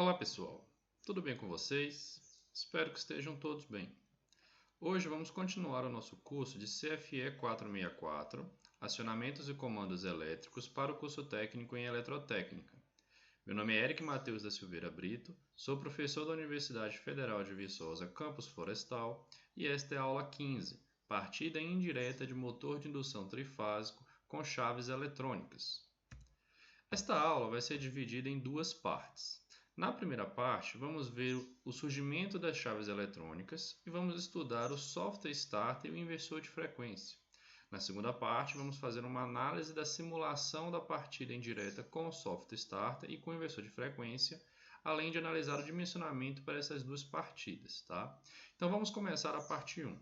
Olá pessoal, tudo bem com vocês? Espero que estejam todos bem. Hoje vamos continuar o nosso curso de CFE 464, Acionamentos e Comandos Elétricos para o curso técnico em Eletrotécnica. Meu nome é Eric Matheus da Silveira Brito, sou professor da Universidade Federal de Viçosa, Campus Florestal, e esta é a aula 15, partida indireta de motor de indução trifásico com chaves eletrônicas. Esta aula vai ser dividida em duas partes. Na primeira parte, vamos ver o surgimento das chaves eletrônicas e vamos estudar o software starter e o inversor de frequência. Na segunda parte, vamos fazer uma análise da simulação da partida indireta com o software starter e com o inversor de frequência, além de analisar o dimensionamento para essas duas partidas, tá? Então vamos começar a parte 1.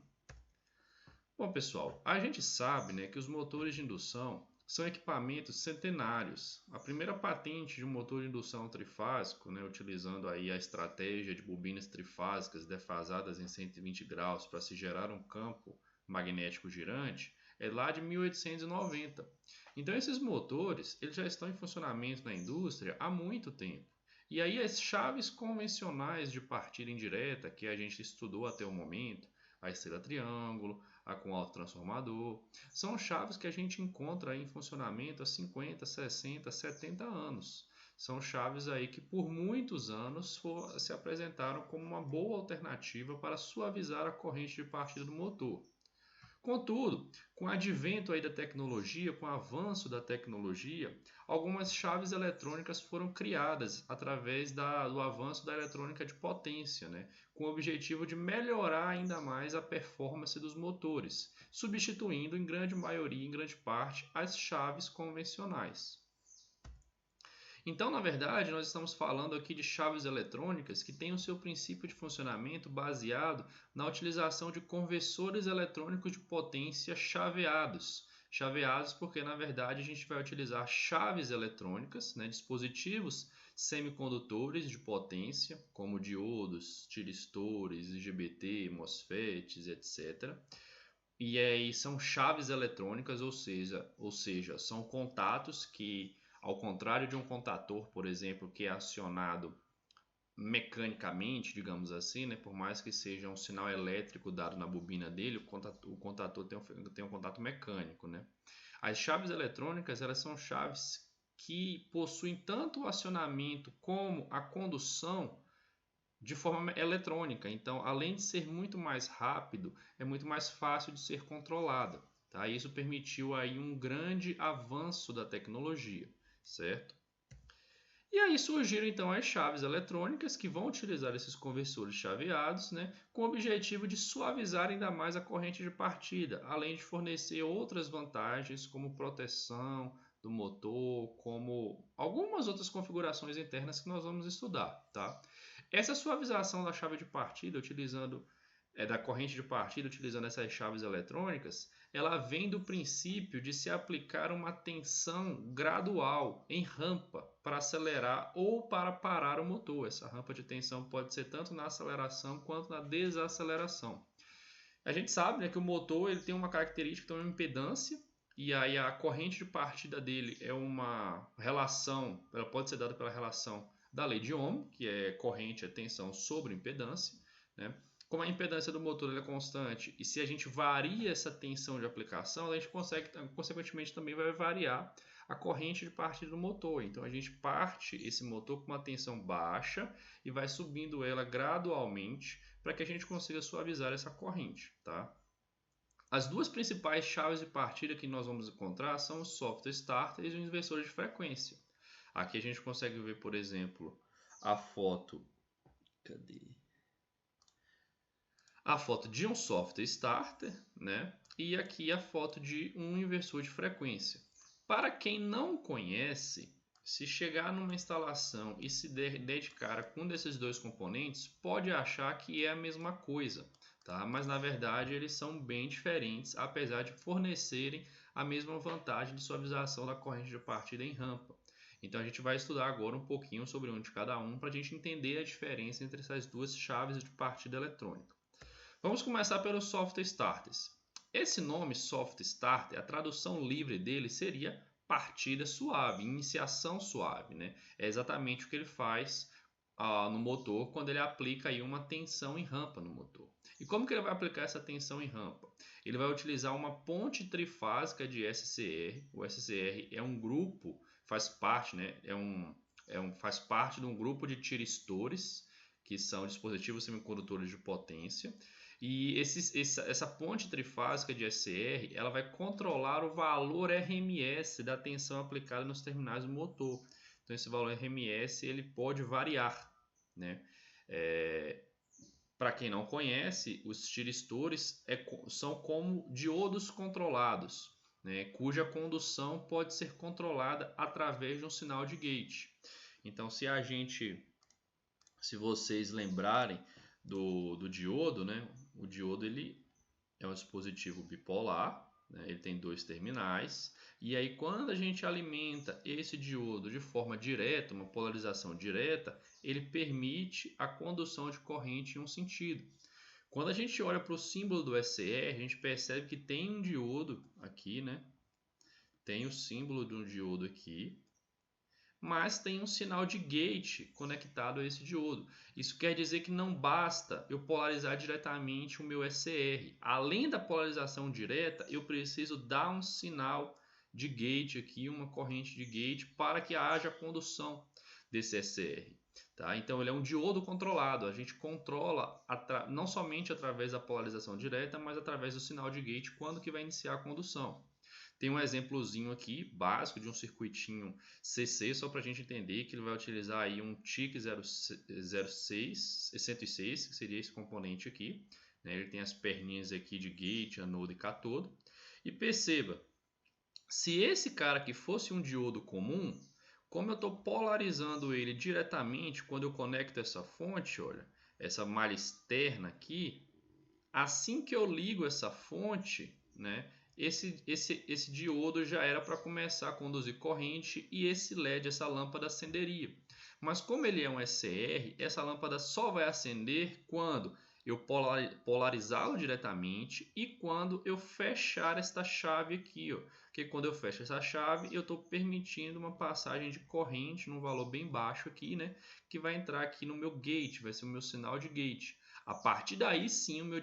Bom, pessoal, a gente sabe, que os motores de indução são equipamentos centenários. A primeira patente de um motor de indução trifásico, utilizando aí a estratégia de bobinas trifásicas defasadas em 120 graus para se gerar um campo magnético girante, é lá de 1890. Então esses motores eles já estão em funcionamento na indústria há muito tempo. E aí as chaves convencionais de partida indireta que a gente estudou até o momento, a estrela triângulo, a com autotransformador, são chaves que a gente encontra aí em funcionamento há 50, 60, 70 anos. São chaves aí que por muitos anos se apresentaram como uma boa alternativa para suavizar a corrente de partida do motor. Contudo, com o advento aí da tecnologia, com o avanço da tecnologia, algumas chaves eletrônicas foram criadas através do avanço da eletrônica de potência, com o objetivo de melhorar ainda mais a performance dos motores, substituindo em grande maioria, em grande parte, as chaves convencionais. Então, na verdade, nós estamos falando aqui de chaves eletrônicas que têm o seu princípio de funcionamento baseado na utilização de conversores eletrônicos de potência chaveados. Chaveados porque, na verdade, a gente vai utilizar chaves eletrônicas, dispositivos semicondutores de potência, como diodos, tiristores, IGBT, MOSFETs, etc. E aí são chaves eletrônicas, ou seja, são contatos que, ao contrário de um contator, por exemplo, que é acionado mecanicamente, digamos assim, por mais que seja um sinal elétrico dado na bobina dele, o contator tem um contato mecânico. As chaves eletrônicas elas são chaves que possuem tanto o acionamento como a condução de forma eletrônica. Então, além de ser muito mais rápido, é muito mais fácil de ser controlada. Tá? Isso permitiu aí um grande avanço da tecnologia, certo? E aí surgiram então as chaves eletrônicas que vão utilizar esses conversores chaveados, com o objetivo de suavizar ainda mais a corrente de partida, além de fornecer outras vantagens como proteção do motor, como algumas outras configurações internas que nós vamos estudar, tá? Essa suavização da chave de partida da corrente de partida utilizando essas chaves eletrônicas, ela vem do princípio de se aplicar uma tensão gradual em rampa para acelerar ou para parar o motor. Essa rampa de tensão pode ser tanto na aceleração quanto na desaceleração. A gente sabe que o motor ele tem uma característica, uma impedância, e aí a corrente de partida dele é uma relação, ela pode ser dada pela relação da lei de Ohm, que é corrente é tensão sobre impedância. Como a impedância do motor é constante e se a gente varia essa tensão de aplicação, a gente consegue, consequentemente, também vai variar a corrente de partida do motor. Então a gente parte esse motor com uma tensão baixa e vai subindo ela gradualmente para que a gente consiga suavizar essa corrente, tá? As duas principais chaves de partida que nós vamos encontrar são o software starter e os inversores de frequência. Aqui a gente consegue ver, por exemplo, a foto. Cadê? A foto de um software starter, e aqui a foto de um inversor de frequência. Para quem não conhece, se chegar numa instalação e se der de cara com um desses dois componentes, pode achar que é a mesma coisa, tá? Mas na verdade eles são bem diferentes, apesar de fornecerem a mesma vantagem de suavização da corrente de partida em rampa. Então a gente vai estudar agora um pouquinho sobre um de cada um para a gente entender a diferença entre essas duas chaves de partida eletrônica. Vamos começar pelos software starters. Esse nome software starter, a tradução livre dele seria partida suave, iniciação suave. É exatamente o que ele faz no motor quando ele aplica aí uma tensão em rampa no motor. E como que ele vai aplicar essa tensão em rampa? Ele vai utilizar uma ponte trifásica de SCR. O SCR é um grupo, faz parte, né? Faz parte de um grupo de tiristores, que são dispositivos semicondutores de potência. E essa ponte trifásica de SCR, ela vai controlar o valor RMS da tensão aplicada nos terminais do motor. Então esse valor RMS ele pode variar, né? Para quem não conhece, os tiristores são como diodos controlados, né? Cuja condução pode ser controlada através de um sinal de gate. Então se vocês lembrarem do diodo, né? O diodo ele é um dispositivo bipolar, né? Ele tem dois terminais, e aí quando a gente alimenta esse diodo de forma direta, uma polarização direta, ele permite a condução de corrente em um sentido. Quando a gente olha para o símbolo do SCR, a gente percebe que tem um diodo aqui, né? Tem o símbolo de um diodo aqui, mas tem um sinal de gate conectado a esse diodo. Isso quer dizer que não basta eu polarizar diretamente o meu SCR. Além da polarização direta, eu preciso dar um sinal de gate aqui, uma corrente de gate, para que haja condução desse SCR. Tá? Então ele é um diodo controlado. A gente controla não somente através da polarização direta, mas através do sinal de gate quando que vai iniciar a condução. Tem um exemplozinho aqui, básico, de um circuitinho CC, só para a gente entender que ele vai utilizar aí um TIC 106, que seria esse componente aqui. Né? Ele tem as perninhas aqui de gate, anodo e catodo. E perceba, se esse cara aqui fosse um diodo comum, como eu estou polarizando ele diretamente quando eu conecto essa fonte, olha, essa malha externa aqui, assim que eu ligo essa fonte, né, esse diodo já era para começar a conduzir corrente e esse LED, essa lâmpada, acenderia. Mas como ele é um SCR, essa lâmpada só vai acender quando eu polarizá-lo diretamente e quando eu fechar esta chave aqui, ó. Porque quando eu fecho essa chave, eu estou permitindo uma passagem de corrente num valor bem baixo aqui, né, que vai entrar aqui no meu gate, vai ser o meu sinal de gate. A partir daí sim o meu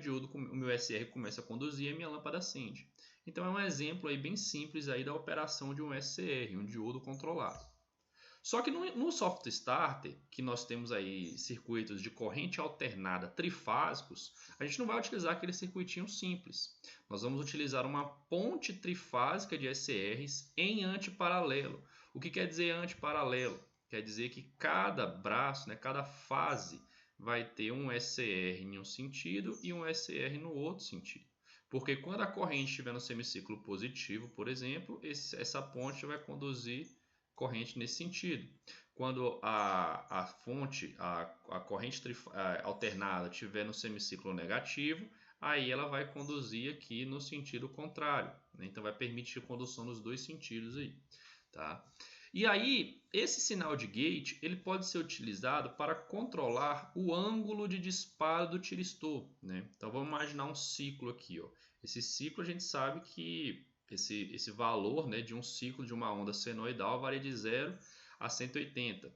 SCR começa a conduzir e a minha lâmpada acende. Então é um exemplo aí bem simples aí da operação de um SCR, um diodo controlado. Só que no soft starter, que nós temos aí circuitos de corrente alternada trifásicos, a gente não vai utilizar aquele circuitinho simples. Nós vamos utilizar uma ponte trifásica de SCRs em antiparalelo. O que quer dizer antiparalelo? Quer dizer que cada braço, né, cada fase vai ter um SCR em um sentido e um SCR no outro sentido. Porque quando a corrente estiver no semiciclo positivo, por exemplo, essa ponte vai conduzir corrente nesse sentido. Quando a corrente alternada estiver no semiciclo negativo, aí ela vai conduzir aqui no sentido contrário, né? Então vai permitir condução nos dois sentidos aí, tá? E aí, esse sinal de gate ele pode ser utilizado para controlar o ângulo de disparo do tiristor, né? Então vamos imaginar um ciclo aqui, ó. Esse ciclo a gente sabe que esse valor, né, de um ciclo de uma onda senoidal varia de 0 a 180.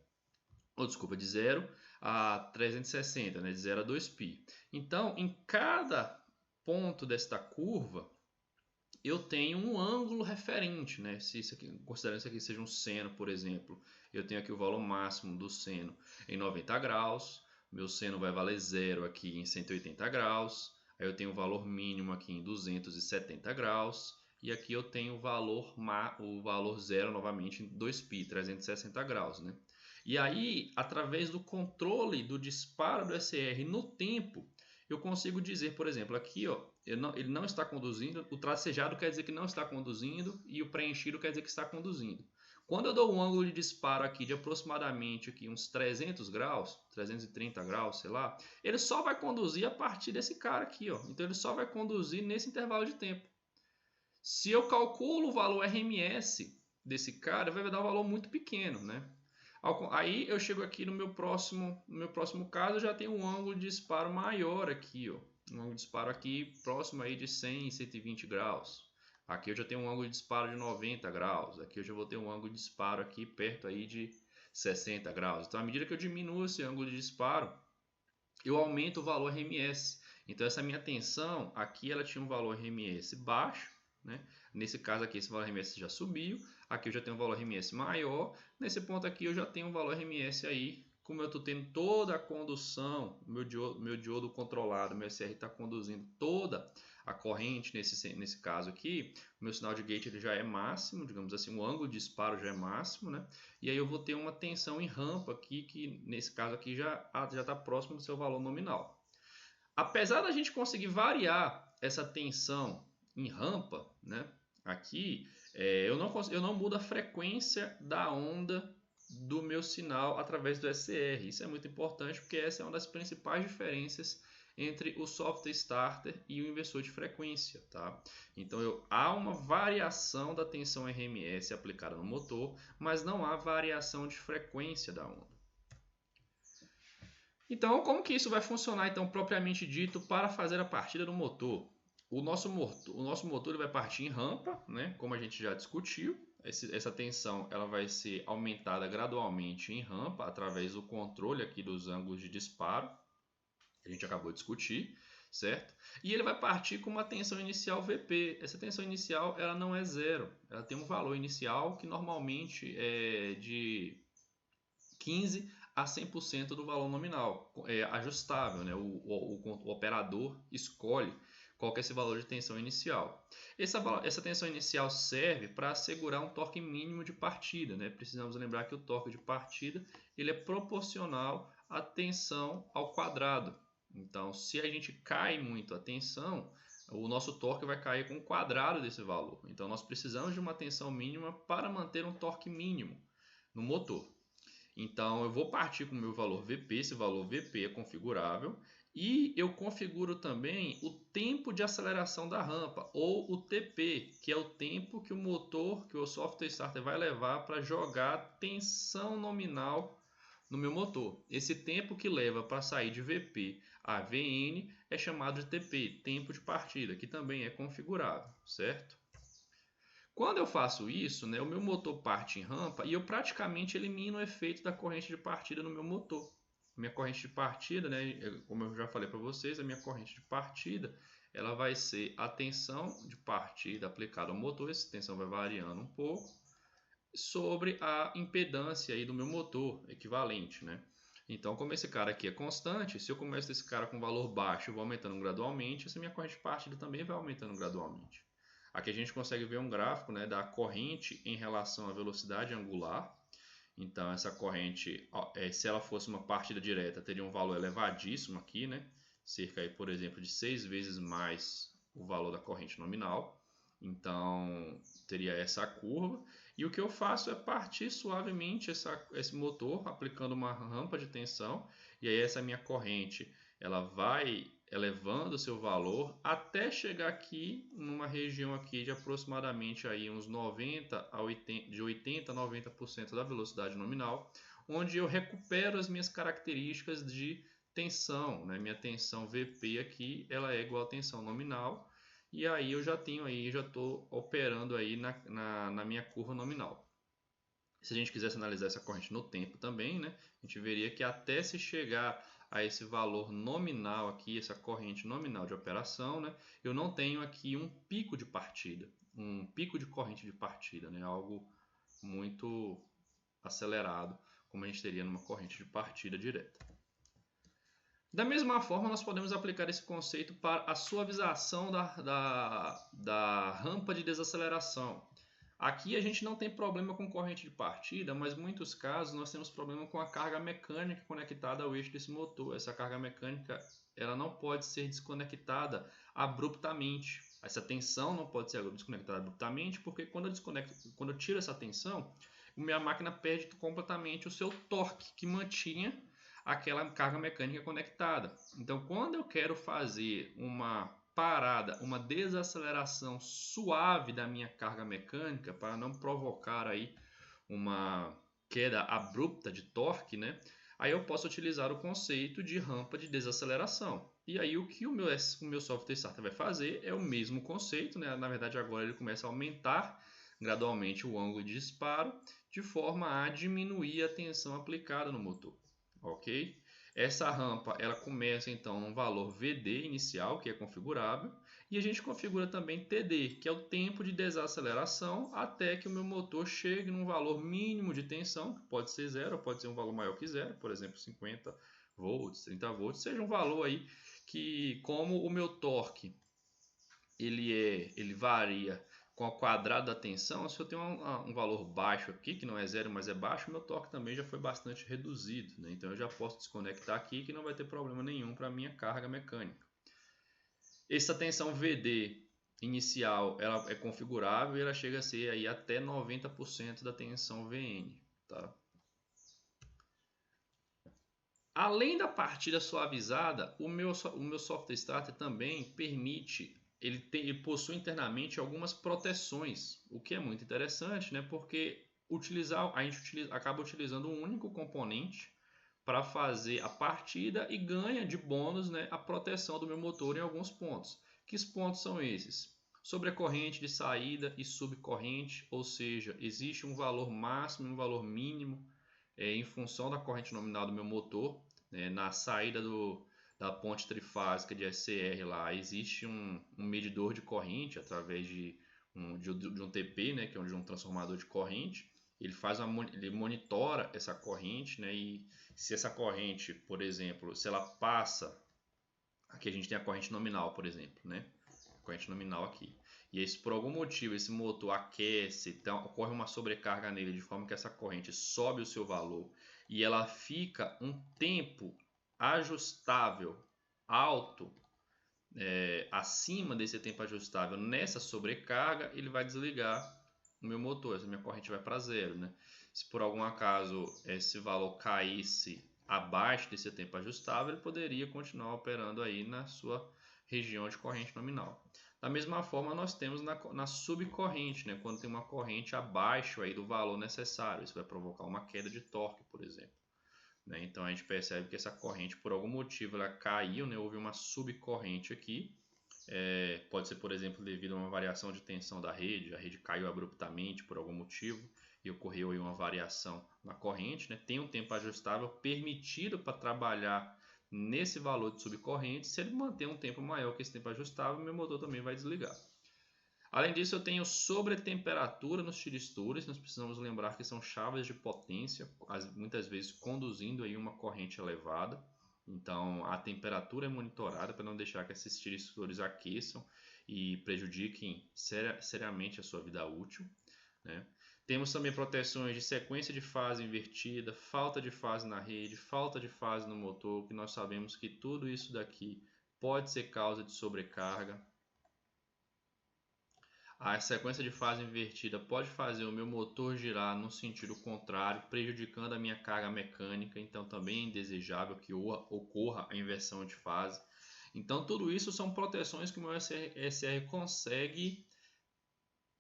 De 0 a 360, né, de 0 a 2π. Então, em cada ponto desta curva, eu tenho um ângulo referente, né? Se isso aqui, considerando isso aqui seja um seno, por exemplo, eu tenho aqui o valor máximo do seno em 90 graus, meu seno vai valer 0 aqui em 180 graus, aí eu tenho o valor mínimo aqui em 270 graus, e aqui eu tenho o valor 0 novamente em 2π, 360 graus, né? E aí, através do controle do disparo do SCR no tempo, eu consigo dizer, por exemplo, aqui ó, ele não está conduzindo, o tracejado quer dizer que não está conduzindo e o preenchido quer dizer que está conduzindo. Quando eu dou um ângulo de disparo aqui de aproximadamente aqui uns 300 graus, 330 graus, sei lá, ele só vai conduzir a partir desse cara aqui, ó. Então ele só vai conduzir nesse intervalo de tempo. Se eu calculo o valor RMS desse cara, vai dar um valor muito pequeno, né? Aí eu chego aqui no meu próximo caso, eu já tenho um ângulo de disparo maior aqui, ó. Um ângulo de disparo aqui próximo aí de 100, 120 graus. Aqui eu já tenho um ângulo de disparo de 90 graus. Aqui eu já vou ter um ângulo de disparo aqui perto aí de 60 graus. Então, à medida que eu diminuo esse ângulo de disparo, eu aumento o valor RMS. Então, essa minha tensão aqui, ela tinha um valor RMS baixo, né? Nesse caso aqui, esse valor RMS já subiu. Aqui eu já tenho um valor RMS maior. Nesse ponto aqui, eu já tenho um valor RMS aí. Como eu estou tendo toda a condução, meu diodo controlado, meu SR está conduzindo toda a corrente nesse caso aqui, o meu sinal de gate ele já é máximo, digamos assim, o ângulo de disparo já é máximo, né? E aí eu vou ter uma tensão em rampa aqui, que nesse caso aqui já está próximo do seu valor nominal. Apesar da gente conseguir variar essa tensão em rampa, né? Aqui, eu não mudo a frequência da onda do meu sinal através do SCR. Isso é muito importante porque essa é uma das principais diferenças entre o software starter e o inversor de frequência, tá? Então há uma variação da tensão RMS aplicada no motor, mas não há variação de frequência da onda. Então, como que isso vai funcionar, então, propriamente dito, para fazer a partida do motor? O nosso motor ele vai partir em rampa, né? Como a gente já discutiu. Essa tensão ela vai ser aumentada gradualmente em rampa através do controle aqui dos ângulos de disparo, que a gente acabou de discutir, certo? E ele vai partir com uma tensão inicial VP. Essa tensão inicial ela não é zero, ela tem um valor inicial que normalmente é de 15 a 100% do valor nominal, é ajustável, né? O operador escolhe qual que é esse valor de tensão inicial. Essa tensão inicial serve para assegurar um torque mínimo de partida, né? Precisamos lembrar que o torque de partida ele é proporcional à tensão ao quadrado. Então, se a gente cai muito a tensão, o nosso torque vai cair com o quadrado desse valor. Então, nós precisamos de uma tensão mínima para manter um torque mínimo no motor. Então, eu vou partir com o meu valor VP, esse valor VP é configurável, e eu configuro também o tempo de aceleração da rampa, ou o TP, que é o tempo que o motor, que o software starter vai levar para jogar tensão nominal no meu motor. Esse tempo que leva para sair de VP a VN é chamado de TP, tempo de partida, que também é configurável, certo? Quando eu faço isso, né, o meu motor parte em rampa e eu praticamente elimino o efeito da corrente de partida no meu motor. Minha corrente de partida, né, como eu já falei para vocês, a minha corrente de partida ela vai ser a tensão de partida aplicada ao motor, essa tensão vai variando um pouco, sobre a impedância aí do meu motor equivalente, né? Então, como esse cara aqui é constante, se eu começo desse cara com valor baixo e vou aumentando gradualmente, essa minha corrente de partida também vai aumentando gradualmente. Aqui a gente consegue ver um gráfico, né, da corrente em relação à velocidade angular. Então, essa corrente, se ela fosse uma partida direta, teria um valor elevadíssimo aqui, né? Cerca, aí, por exemplo, de 6 vezes mais o valor da corrente nominal. Então, teria essa curva. E o que eu faço é partir suavemente esse motor, aplicando uma rampa de tensão. E aí essa minha corrente, ela vai elevando o seu valor até chegar aqui numa região aqui de aproximadamente aí uns 90 a 80, de 80 a 90% da velocidade nominal, onde eu recupero as minhas características de tensão, né? Minha tensão VP aqui, ela é igual à tensão nominal, e aí eu já tenho aí, já estou operando aí na minha curva nominal. Se a gente quisesse analisar essa corrente no tempo também, né, a gente veria que até se chegar a esse valor nominal aqui, essa corrente nominal de operação, né, eu não tenho aqui um pico de partida, um pico de corrente de partida, né, algo muito acelerado, como a gente teria numa corrente de partida direta. Da mesma forma, nós podemos aplicar esse conceito para a suavização da rampa de desaceleração. Aqui a gente não tem problema com corrente de partida, mas em muitos casos nós temos problema com a carga mecânica conectada ao eixo desse motor. Essa carga mecânica ela não pode ser desconectada abruptamente. Essa tensão não pode ser desconectada abruptamente, porque quando eu tiro essa tensão, minha máquina perde completamente o seu torque que mantinha aquela carga mecânica conectada. Então, quando eu quero fazer uma parada, uma desaceleração suave da minha carga mecânica para não provocar aí uma queda abrupta de torque, né? Aí eu posso utilizar o conceito de rampa de desaceleração. E aí o que o meu software starter vai fazer é o mesmo conceito, né? Na verdade agora ele começa a aumentar gradualmente o ângulo de disparo, de forma a diminuir a tensão aplicada no motor, ok? Essa rampa ela começa então um valor VD inicial, que é configurável, e a gente configura também TD, que é o tempo de desaceleração, até que o meu motor chegue num valor mínimo de tensão, que pode ser zero, pode ser um valor maior que zero, por exemplo, 50 volts, 30 volts, seja um valor aí que, como o meu torque ele varia com o quadrado da tensão. Se eu tenho um valor baixo aqui, que não é zero, mas é baixo, meu torque também já foi bastante reduzido, né? Então eu já posso desconectar aqui que não vai ter problema nenhum para a minha carga mecânica. Essa tensão VD inicial ela é configurável e ela chega a ser aí até 90% da tensão VN. Tá? Além da partida suavizada, o meu software starter também permite, ele possui internamente algumas proteções, o que é muito interessante, né? Porque a gente acaba utilizando um único componente para fazer a partida e ganha de bônus, né, a proteção do meu motor em alguns pontos. Que pontos são esses? Sobrecorrente de saída e subcorrente, ou seja, existe um valor máximo e um valor mínimo em função da corrente nominal do meu motor. Na saída da ponte trifásica de SCR lá existe um medidor de corrente através de um TP, né, que é de um transformador de corrente. Ele monitora essa corrente, né, e se essa corrente, por exemplo, se ela passa, aqui a gente tem a corrente nominal, por exemplo, né, a corrente nominal aqui. E aí, se por algum motivo esse motor aquece, então ocorre uma sobrecarga nele de forma que essa corrente sobe o seu valor e ela fica um tempo ajustável alto, acima desse tempo ajustável nessa sobrecarga, ele vai desligar o meu motor, essa minha corrente vai para zero, né? Se por algum acaso esse valor caísse abaixo desse tempo ajustável, ele poderia continuar operando aí na sua região de corrente nominal. Da mesma forma, nós temos na subcorrente, né? Quando tem uma corrente abaixo aí do valor necessário, isso vai provocar uma queda de torque, por exemplo. Né? Então a gente percebe que essa corrente, por algum motivo, ela caiu, né? Houve uma subcorrente aqui. Pode ser, por exemplo, devido a uma variação de tensão da rede, a rede caiu abruptamente por algum motivo e ocorreu aí uma variação na corrente. Né? Tem um tempo ajustável permitido para trabalhar nesse valor de subcorrente. Se ele manter um tempo maior que esse tempo ajustável, meu motor também vai desligar. Além disso, eu tenho sobretemperatura nos tiristores. Nós precisamos lembrar que são chaves de potência, muitas vezes conduzindo aí uma corrente elevada. Então, a temperatura é monitorada para não deixar que esses tiristores aqueçam e prejudiquem seriamente a sua vida útil. Né? Temos também proteções de sequência de fase invertida, falta de fase na rede, falta de fase no motor, que nós sabemos que tudo isso daqui pode ser causa de sobrecarga. A sequência de fase invertida pode fazer o meu motor girar no sentido contrário, prejudicando a minha carga mecânica, então também é indesejável que ocorra a inversão de fase. Então tudo isso são proteções que o meu SR consegue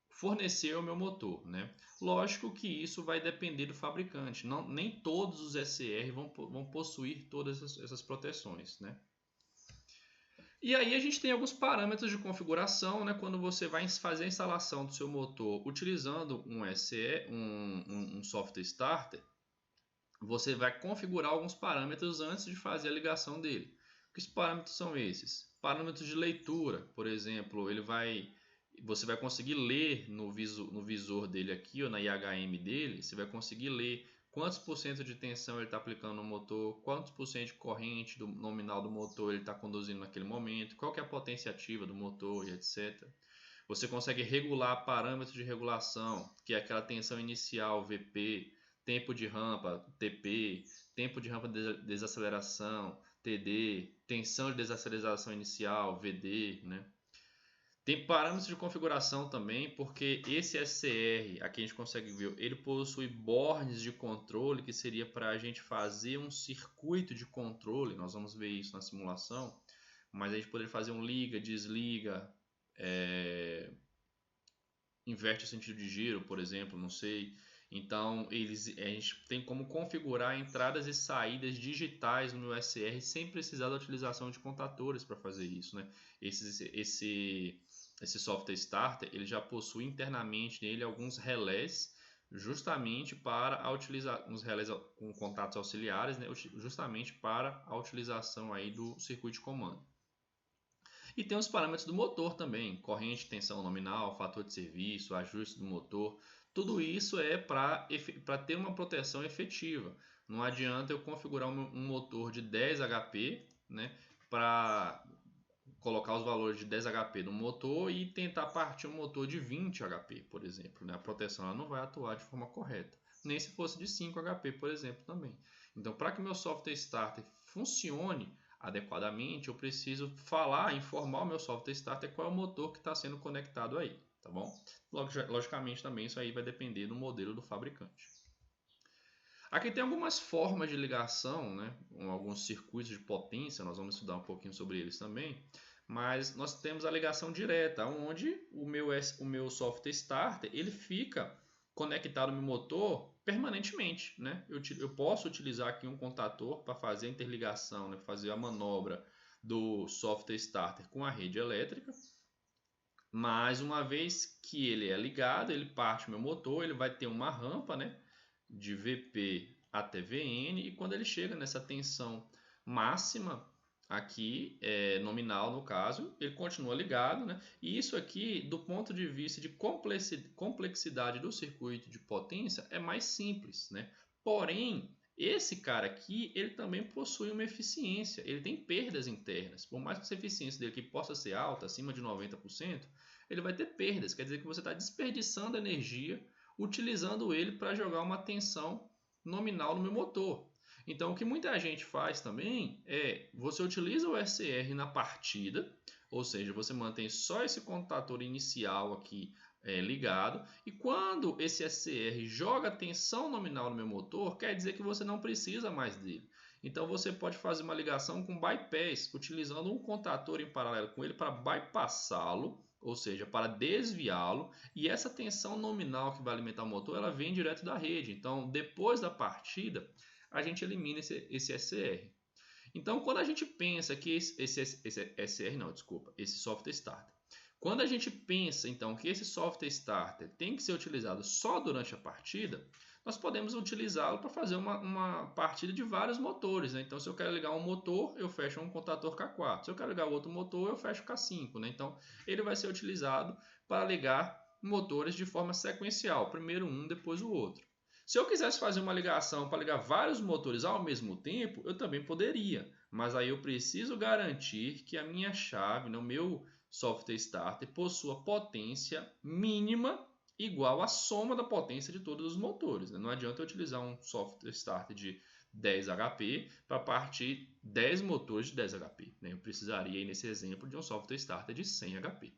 fornecer ao meu motor, né? Lógico que isso vai depender do fabricante, nem todos os SR vão possuir todas essas proteções, né? E aí a gente tem alguns parâmetros de configuração, né? Quando você vai fazer a instalação do seu motor utilizando um SE, um software starter, você vai configurar alguns parâmetros antes de fazer a ligação dele. Que parâmetros são esses? Parâmetros de leitura, por exemplo, você vai conseguir ler no visor dele aqui, ou na IHM dele, você vai conseguir ler quantos por cento de tensão ele está aplicando no motor, quantos por cento de corrente nominal do motor ele está conduzindo naquele momento, qual que é a potência ativa do motor e etc. Você consegue regular parâmetros de regulação, que é aquela tensão inicial, VP, tempo de rampa, TP, tempo de rampa de desaceleração, TD, tensão de desaceleração inicial, VD, né? Tem parâmetros de configuração também, porque esse SCR, aqui a gente consegue ver, ele possui bornes de controle, que seria para a gente fazer um circuito de controle. Nós vamos ver isso na simulação, mas a gente poderia fazer um liga, desliga, inverte o sentido de giro, por exemplo, não sei. Então, a gente tem como configurar entradas e saídas digitais no meu SR sem precisar da utilização de contatores para fazer isso, né? esse software starter, ele já possui internamente nele alguns relés, justamente para utilizar uns relés com contatos auxiliares, né, justamente para a utilização aí do circuito de comando. E tem os parâmetros do motor também, corrente, tensão nominal, fator de serviço, ajuste do motor. Tudo isso é para ter uma proteção efetiva. Não adianta eu configurar um motor de 10 HP, né, para colocar os valores de 10 HP no motor e tentar partir um motor de 20 HP, por exemplo. Né? A proteção ela não vai atuar de forma correta. Nem se fosse de 5 HP, por exemplo, também. Então, para que meu software starter funcione adequadamente, eu preciso informar o meu software starter qual é o motor que está sendo conectado aí, tá bom? Logicamente também isso aí vai depender do modelo do fabricante. Aqui tem algumas formas de ligação, né? Alguns circuitos de potência, nós vamos estudar um pouquinho sobre eles também, mas nós temos a ligação direta, onde o meu software starter ele fica conectado no motor permanentemente, né? Eu posso utilizar aqui um contator para fazer a interligação, né? Fazer a manobra do software starter com a rede elétrica, mas uma vez que ele é ligado, ele parte o meu motor, ele vai ter uma rampa, né? De VP até VN, e quando ele chega nessa tensão máxima aqui, nominal no caso, ele continua ligado, né? E isso aqui, do ponto de vista de complexidade do circuito de potência, é mais simples, né? Porém, esse cara aqui, ele também possui uma eficiência, ele tem perdas internas. Por mais que essa eficiência dele aqui possa ser alta, acima de 90%, ele vai ter perdas, quer dizer que você está desperdiçando energia utilizando ele para jogar uma tensão nominal no meu motor. Então, o que muita gente faz também é, você utiliza o SCR na partida, ou seja, você mantém só esse contator inicial aqui ligado, e quando esse SCR joga tensão nominal no meu motor, quer dizer que você não precisa mais dele. Então, você pode fazer uma ligação com bypass, utilizando um contator em paralelo com ele para bypassá-lo, ou seja, para desviá-lo, e essa tensão nominal que vai alimentar o motor, ela vem direto da rede. Então, depois da partida, a gente elimina esse SCR. Então, quando a gente pensa que esse software starter, quando a gente pensa então que esse software starter tem que ser utilizado só durante a partida, nós podemos utilizá-lo para fazer uma partida de vários motores, né? Então, se eu quero ligar um motor, eu fecho um contator K4. Se eu quero ligar outro motor, eu fecho K5, né? Então, ele vai ser utilizado para ligar motores de forma sequencial. Primeiro um, depois o outro. Se eu quisesse fazer uma ligação para ligar vários motores ao mesmo tempo, eu também poderia. Mas aí eu preciso garantir que a minha chave, no meu software starter, possua potência mínima igual à soma da potência de todos os motores. Né? Não adianta eu utilizar um software starter de 10 HP para partir 10 motores de 10 HP. Né? Eu precisaria, aí, nesse exemplo, de um software starter de 100 HP.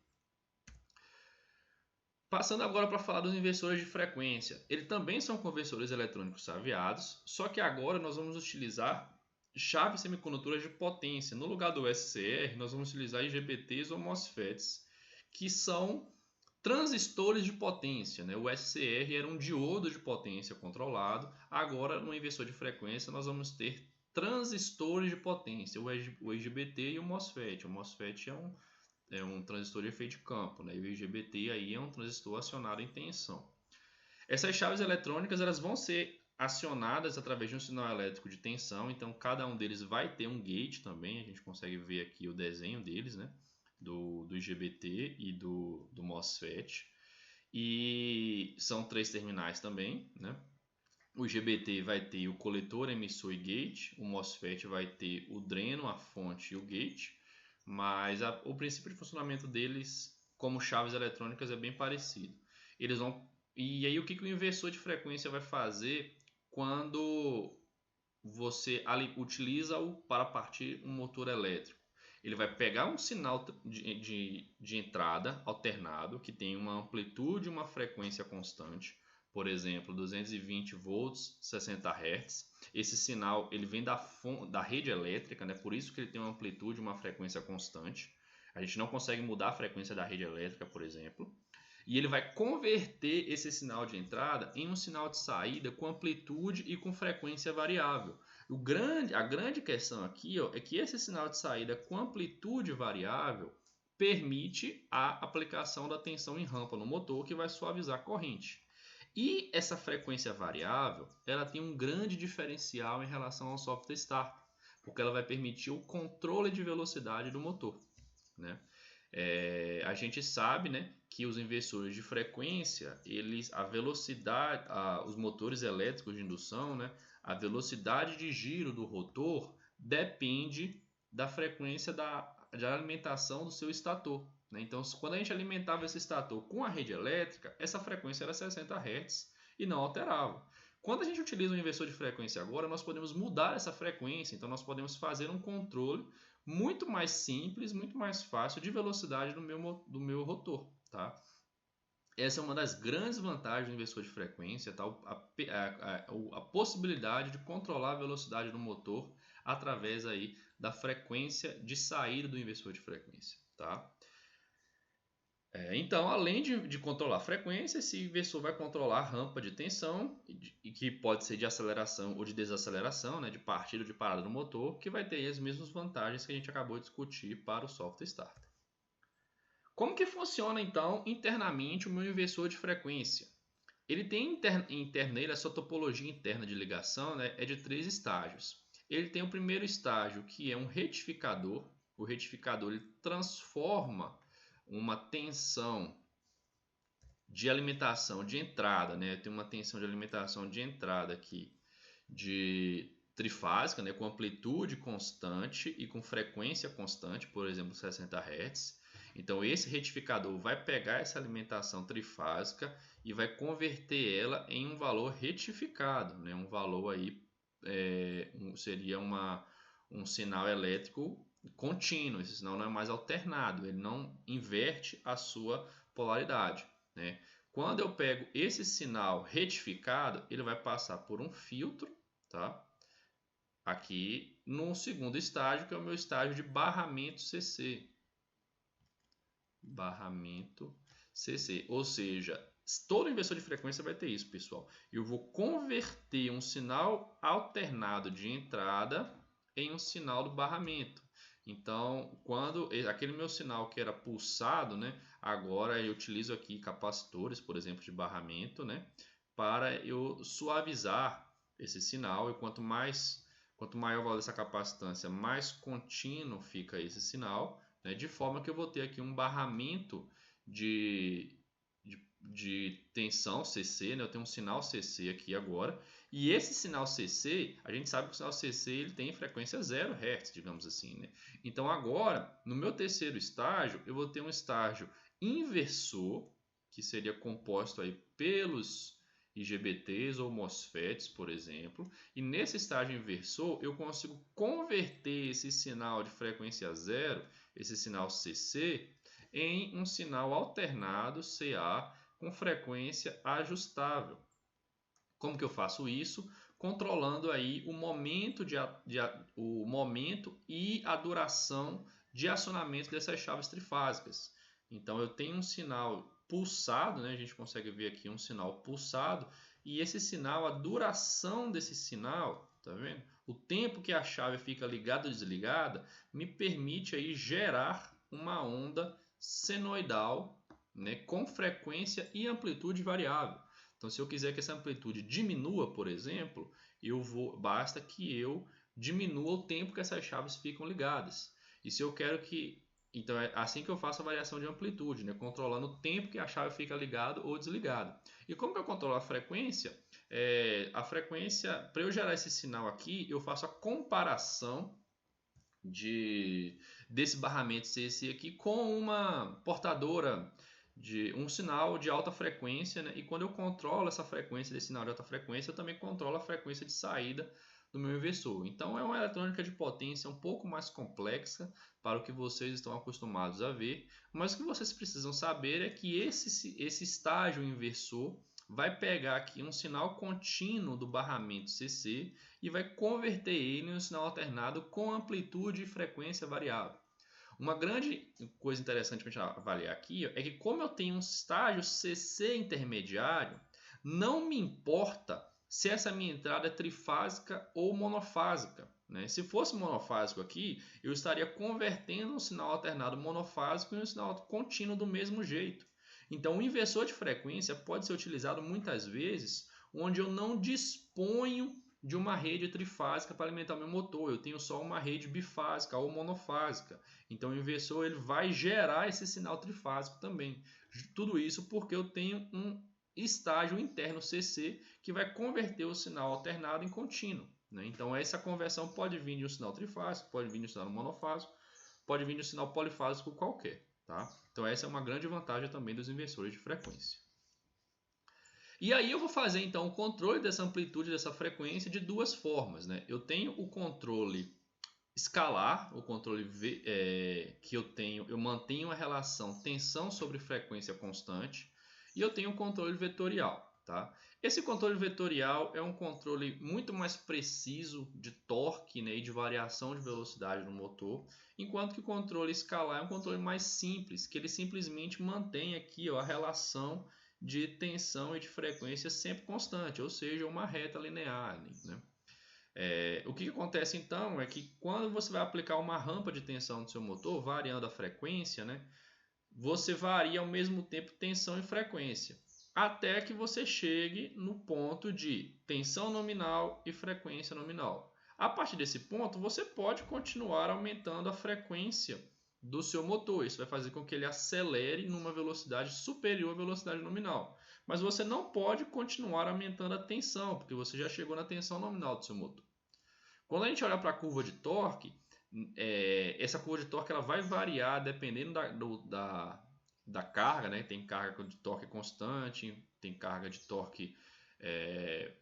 Passando agora para falar dos inversores de frequência. Eles também são conversores eletrônicos chaveados, só que agora nós vamos utilizar chaves semicondutoras de potência. No lugar do SCR, nós vamos utilizar IGBTs ou MOSFETs, que são transistores de potência. Né? O SCR era um diodo de potência controlado. Agora, no inversor de frequência, nós vamos ter transistores de potência, o IGBT e o MOSFET. O MOSFET é um transistor de efeito de campo, né? E o IGBT aí é um transistor acionado em tensão. Essas chaves eletrônicas elas vão ser acionadas através de um sinal elétrico de tensão, então cada um deles vai ter um gate também, a gente consegue ver aqui o desenho deles, né? Do IGBT e do MOSFET. E são 3 terminais também, né? O IGBT vai ter o coletor, emissor e gate, o MOSFET vai ter o dreno, a fonte e o gate, mas o princípio de funcionamento deles, como chaves eletrônicas, é bem parecido. E aí o que o inversor de frequência vai fazer quando você utiliza-o para partir um motor elétrico? Ele vai pegar um sinal de entrada alternado, que tem uma amplitude e uma frequência constante, por exemplo, 220 volts, 60 Hz. Esse sinal ele vem da rede elétrica, né? Por isso que ele tem uma amplitude e uma frequência constante. A gente não consegue mudar a frequência da rede elétrica, por exemplo. E ele vai converter esse sinal de entrada em um sinal de saída com amplitude e com frequência variável. A grande questão aqui é que esse sinal de saída com amplitude variável permite a aplicação da tensão em rampa no motor, que vai suavizar a corrente. E essa frequência variável, ela tem um grande diferencial em relação ao soft start, porque ela vai permitir o controle de velocidade do motor, né? A gente sabe, né, que os inversores de frequência, a velocidade, os motores elétricos de indução, né, a velocidade de giro do rotor depende da frequência de alimentação do seu estator, né? Então, quando a gente alimentava esse estator com a rede elétrica, essa frequência era 60 Hz e não alterava. Quando a gente utiliza um inversor de frequência agora, nós podemos mudar essa frequência, então nós podemos fazer um controle muito mais simples, muito mais fácil de velocidade do meu rotor, tá? Essa é uma das grandes vantagens do inversor de frequência, tá? A possibilidade de controlar a velocidade do motor através aí da frequência de saída do inversor de frequência, tá? Então, além de controlar a frequência, esse inversor vai controlar a rampa de tensão, que pode ser de aceleração ou de desaceleração, né, de partida ou de parada do motor, que vai ter as mesmas vantagens que a gente acabou de discutir para o soft starter. Como que funciona, então, internamente o meu inversor de frequência? Ele tem interna nele, a sua topologia interna de ligação, né, é de 3 estágios. Ele tem o primeiro estágio, que é um retificador. O retificador ele transforma uma tensão de alimentação de entrada, né? Tem uma tensão de alimentação de entrada aqui de trifásica, né? Com amplitude constante e com frequência constante, por exemplo, 60 Hz. Então esse retificador vai pegar essa alimentação trifásica e vai converter ela em um valor retificado, né? Um valor aí seria um sinal elétrico contínuo, esse sinal não é mais alternado, ele não inverte a sua polaridade, né? Quando eu pego esse sinal retificado, ele vai passar por um filtro, tá? Aqui no segundo estágio, que é o meu estágio de barramento CC. Barramento CC, ou seja, todo inversor de frequência vai ter isso, pessoal. Eu vou converter um sinal alternado de entrada em um sinal do barramento. Então, quando aquele meu sinal que era pulsado, né, agora eu utilizo aqui capacitores, por exemplo, de barramento, né, para eu suavizar esse sinal. E quanto maior o valor dessa capacitância, mais contínuo fica esse sinal, né, de forma que eu vou ter aqui um barramento de tensão CC, né? Eu tenho um sinal CC aqui agora, e esse sinal CC, a gente sabe que o sinal CC ele tem frequência 0 Hz, digamos assim, né? Então agora, no meu terceiro estágio, eu vou ter um estágio inversor, que seria composto aí pelos IGBTs ou MOSFETs, por exemplo, e nesse estágio inversor eu consigo converter esse sinal de frequência 0, esse sinal CC, em um sinal alternado CA com frequência ajustável. Como que eu faço isso? Controlando aí o momento e a duração de acionamento dessas chaves trifásicas. Então eu tenho um sinal pulsado, né? A gente consegue ver aqui um sinal pulsado, e esse sinal, a duração desse sinal, tá vendo? O tempo que a chave fica ligada ou desligada me permite aí gerar uma onda senoidal, né, com frequência e amplitude variável. Então, se eu quiser que essa amplitude diminua, por exemplo, basta que eu diminua o tempo que essas chaves ficam ligadas. E se eu quero que... Então, é assim que eu faço a variação de amplitude, né, controlando o tempo que a chave fica ligada ou desligada. E como que eu controlo a frequência? Para eu gerar esse sinal aqui, eu faço a comparação desse barramento CC aqui com uma portadora de um sinal de alta frequência, né? E quando eu controlo essa frequência desse sinal de alta frequência, eu também controlo a frequência de saída do meu inversor. Então é uma eletrônica de potência um pouco mais complexa para o que vocês estão acostumados a ver, mas o que vocês precisam saber é que esse estágio inversor vai pegar aqui um sinal contínuo do barramento CC e vai converter ele em um sinal alternado com amplitude e frequência variável. Uma grande coisa interessante para a gente avaliar aqui é que, como eu tenho um estágio CC intermediário, não me importa se essa minha entrada é trifásica ou monofásica, né? Se fosse monofásico aqui, eu estaria convertendo um sinal alternado monofásico em um sinal contínuo do mesmo jeito. Então, o inversor de frequência pode ser utilizado muitas vezes onde eu não disponho de uma rede trifásica para alimentar meu motor. Eu tenho só uma rede bifásica ou monofásica. Então, o inversor ele vai gerar esse sinal trifásico também. Tudo isso porque eu tenho um estágio interno CC que vai converter o sinal alternado em contínuo, né? Então, essa conversão pode vir de um sinal trifásico, pode vir de um sinal monofásico, pode vir de um sinal polifásico qualquer. Tá? Então, essa é uma grande vantagem também dos inversores de frequência. E aí eu vou fazer então o controle dessa amplitude, dessa frequência de duas formas, né? Eu tenho o controle escalar, o controle que eu mantenho a relação tensão sobre frequência constante, e eu tenho o controle vetorial. Tá? Esse controle vetorial é um controle muito mais preciso de torque, né, e de variação de velocidade no motor, enquanto que o controle escalar é um controle mais simples, que ele simplesmente mantém aqui, ó, a relação de tensão e de frequência sempre constante, ou seja, uma reta linear, né? O que acontece então é que quando você vai aplicar uma rampa de tensão no seu motor, variando a frequência, né, você varia ao mesmo tempo tensão e frequência, até que você chegue no ponto de tensão nominal e frequência nominal. A partir desse ponto, você pode continuar aumentando a frequência do seu motor. Isso vai fazer com que ele acelere numa velocidade superior à velocidade nominal. Mas você não pode continuar aumentando a tensão, porque você já chegou na tensão nominal do seu motor. Quando a gente olha para a curva de torque, essa curva de torque ela vai variar dependendo da carga, né? Tem carga de torque constante, tem carga de torque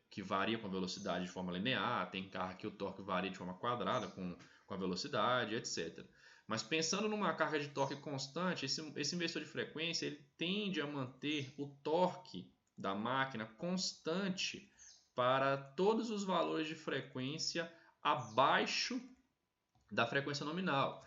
que varia com a velocidade de forma linear, tem carga que o torque varia de forma quadrada com a velocidade, etc. Mas pensando numa carga de torque constante, esse inversor de frequência ele tende a manter o torque da máquina constante para todos os valores de frequência abaixo da frequência nominal.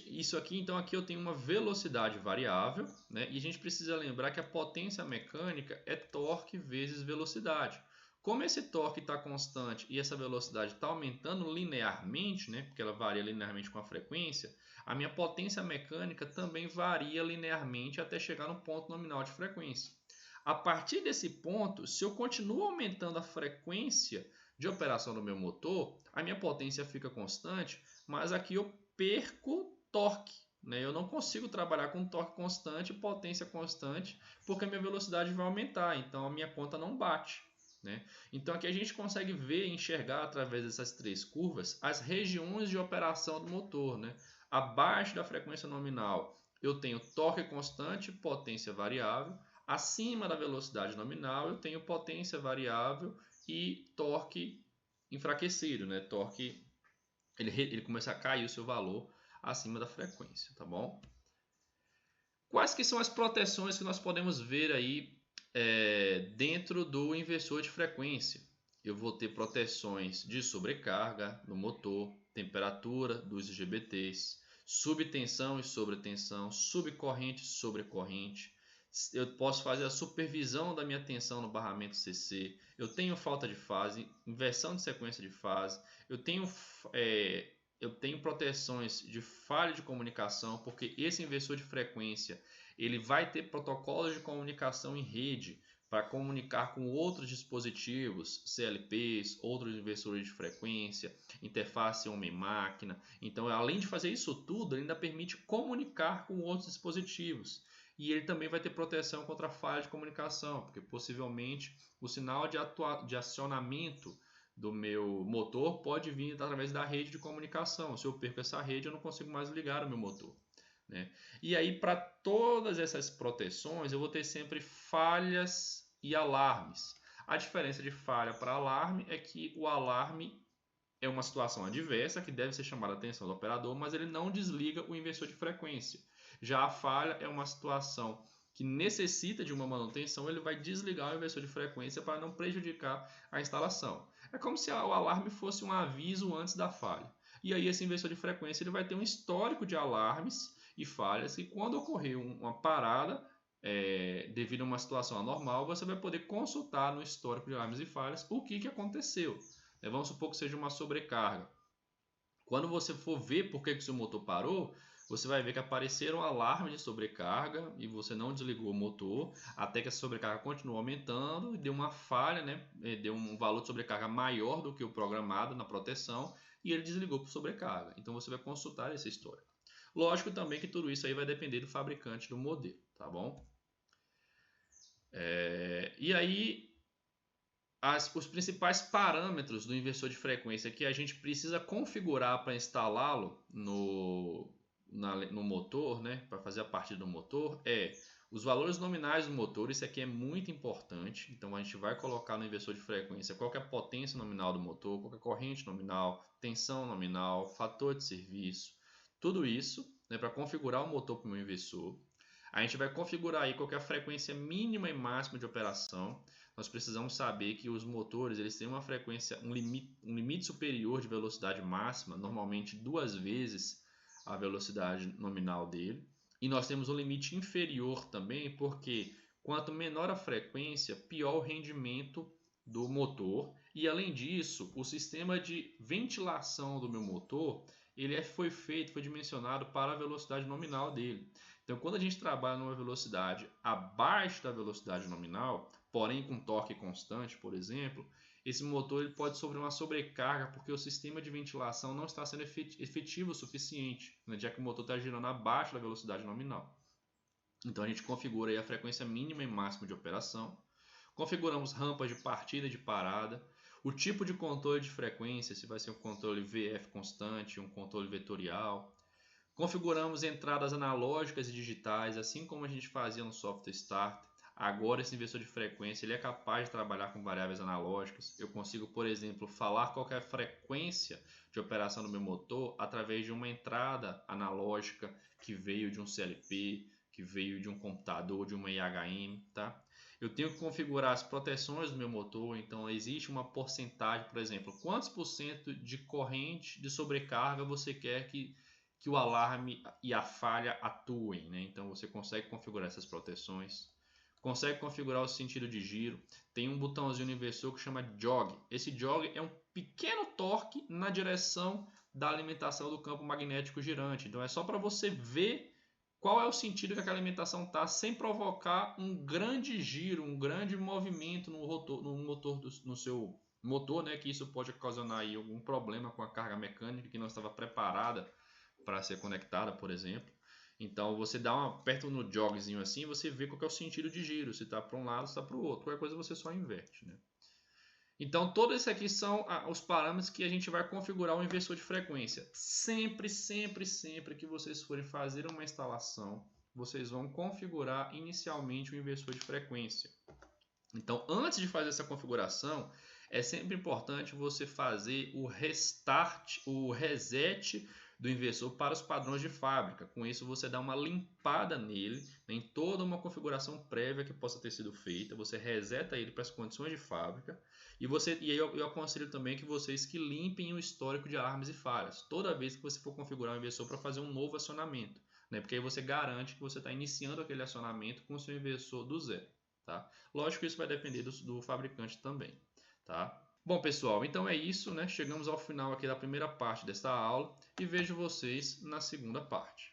Isso aqui, então aqui eu tenho uma velocidade variável, né? E a gente precisa lembrar que a potência mecânica é torque vezes velocidade. Como esse torque está constante e essa velocidade está aumentando linearmente, né? Porque ela varia linearmente com a frequência, a minha potência mecânica também varia linearmente até chegar no ponto nominal de frequência. A partir desse ponto, se eu continuo aumentando a frequência de operação do meu motor, a minha potência fica constante, mas aqui eu perco torque, né? Eu não consigo trabalhar com torque constante e potência constante, porque a minha velocidade vai aumentar, então a minha conta não bate, né? Então aqui a gente consegue ver e enxergar através dessas três curvas as regiões de operação do motor, né? Abaixo da frequência nominal eu tenho torque constante, potência variável. Acima da velocidade nominal eu tenho potência variável e torque enfraquecido, né? Torque ele começa a cair o seu valor acima da frequência, tá bom? Quais que são as proteções que nós podemos ver aí dentro do inversor de frequência? Eu vou ter proteções de sobrecarga no motor, temperatura dos IGBTs, subtensão e sobretensão, subcorrente e sobrecorrente. Eu posso fazer a supervisão da minha tensão no barramento CC. Eu tenho falta de fase, inversão de sequência de fase. Eu tenho proteções de falha de comunicação, porque esse inversor de frequência ele vai ter protocolos de comunicação em rede para comunicar com outros dispositivos, CLPs, outros inversores de frequência, interface homem-máquina. Então, além de fazer isso tudo, ele ainda permite comunicar com outros dispositivos. E ele também vai ter proteção contra falha de comunicação, porque possivelmente o sinal de acionamento do meu motor pode vir através da rede de comunicação. Se eu perco essa rede, eu não consigo mais ligar o meu motor, né? E aí, para todas essas proteções, eu vou ter sempre falhas e alarmes. A diferença de falha para alarme é que o alarme é uma situação adversa que deve ser chamada a atenção do operador, mas ele não desliga o inversor de frequência. Já a falha é uma situação que necessita de uma manutenção, ele vai desligar o inversor de frequência para não prejudicar a instalação. É como se o alarme fosse um aviso antes da falha. E aí esse inversor de frequência ele vai ter um histórico de alarmes e falhas e quando ocorrer uma parada devido a uma situação anormal, você vai poder consultar no histórico de alarmes e falhas o que aconteceu. Vamos supor que seja uma sobrecarga. Quando você for ver por que o seu motor parou, você vai ver que apareceram alarmes de sobrecarga e você não desligou o motor, até que essa sobrecarga continuou aumentando e deu uma falha, né? Deu um valor de sobrecarga maior do que o programado na proteção e ele desligou por sobrecarga. Então você vai consultar essa história. Lógico também que tudo isso aí vai depender do fabricante do modelo, tá bom? E aí os principais parâmetros do inversor de frequência que a gente precisa configurar para instalá-lo no motor, né, para fazer a partida do motor, os valores nominais do motor. Isso aqui é muito importante. Então a gente vai colocar no inversor de frequência qual que é a potência nominal do motor, qual que é a corrente nominal, tensão nominal, fator de serviço, tudo isso, né, para configurar o motor para o meu inversor. A gente vai configurar aí qual que é a frequência mínima e máxima de operação. Nós precisamos saber que os motores eles têm uma frequência, um limite superior de velocidade máxima, normalmente 2 vezes a velocidade nominal dele. E nós temos um limite inferior também, porque quanto menor a frequência, pior o rendimento do motor. E além disso, o sistema de ventilação do meu motor foi dimensionado para a velocidade nominal dele. Então, quando a gente trabalha numa velocidade abaixo da velocidade nominal, porém com torque constante, por exemplo, esse motor ele pode sofrer uma sobrecarga porque o sistema de ventilação não está sendo efetivo o suficiente, né, já que o motor está girando abaixo da velocidade nominal. Então a gente configura aí a frequência mínima e máxima de operação, configuramos rampas de partida e de parada, o tipo de controle de frequência, se vai ser um controle VF constante, um controle vetorial. Configuramos entradas analógicas e digitais, assim como a gente fazia no software Starter. Agora esse inversor de frequência ele é capaz de trabalhar com variáveis analógicas. Eu consigo, por exemplo, falar qual é a frequência de operação do meu motor através de uma entrada analógica que veio de um CLP, que veio de um computador, de uma IHM, tá? Eu tenho que configurar as proteções do meu motor, então existe uma porcentagem, por exemplo, quantos por cento de corrente de sobrecarga você quer que o alarme e a falha atuem, né? Então você consegue configurar essas proteções, consegue configurar o sentido de giro. Tem um botãozinho no inversor que chama jog. Esse jog é um pequeno torque na direção da alimentação do campo magnético girante. Então é só para você ver qual é o sentido que aquela alimentação está, sem provocar um grande giro, um grande movimento no seu motor, né? Que isso pode ocasionar aí algum problema com a carga mecânica que não estava preparada para ser conectada, por exemplo. Então você aperta no jogzinho assim, você vê qual é o sentido de giro, se está para um lado, se está para o outro. Qualquer coisa você só inverte, né? Então todos esses aqui são os parâmetros que a gente vai configurar o inversor de frequência. Sempre, sempre, sempre que vocês forem fazer uma instalação, vocês vão configurar inicialmente o inversor de frequência. Então antes de fazer essa configuração, é sempre importante você fazer o restart, o reset do inversor para os padrões de fábrica. Com isso você dá uma limpada nele, em toda uma configuração prévia que possa ter sido feita, você reseta ele para as condições de fábrica e aí eu aconselho também que vocês que limpem o histórico de alarmes e falhas toda vez que você for configurar o inversor para fazer um novo acionamento, né? Porque aí você garante que você está iniciando aquele acionamento com o seu inversor do zero. Tá? Lógico que isso vai depender do fabricante também. Tá? Bom, pessoal, então é isso, né? Chegamos ao final aqui da primeira parte desta aula e vejo vocês na segunda parte.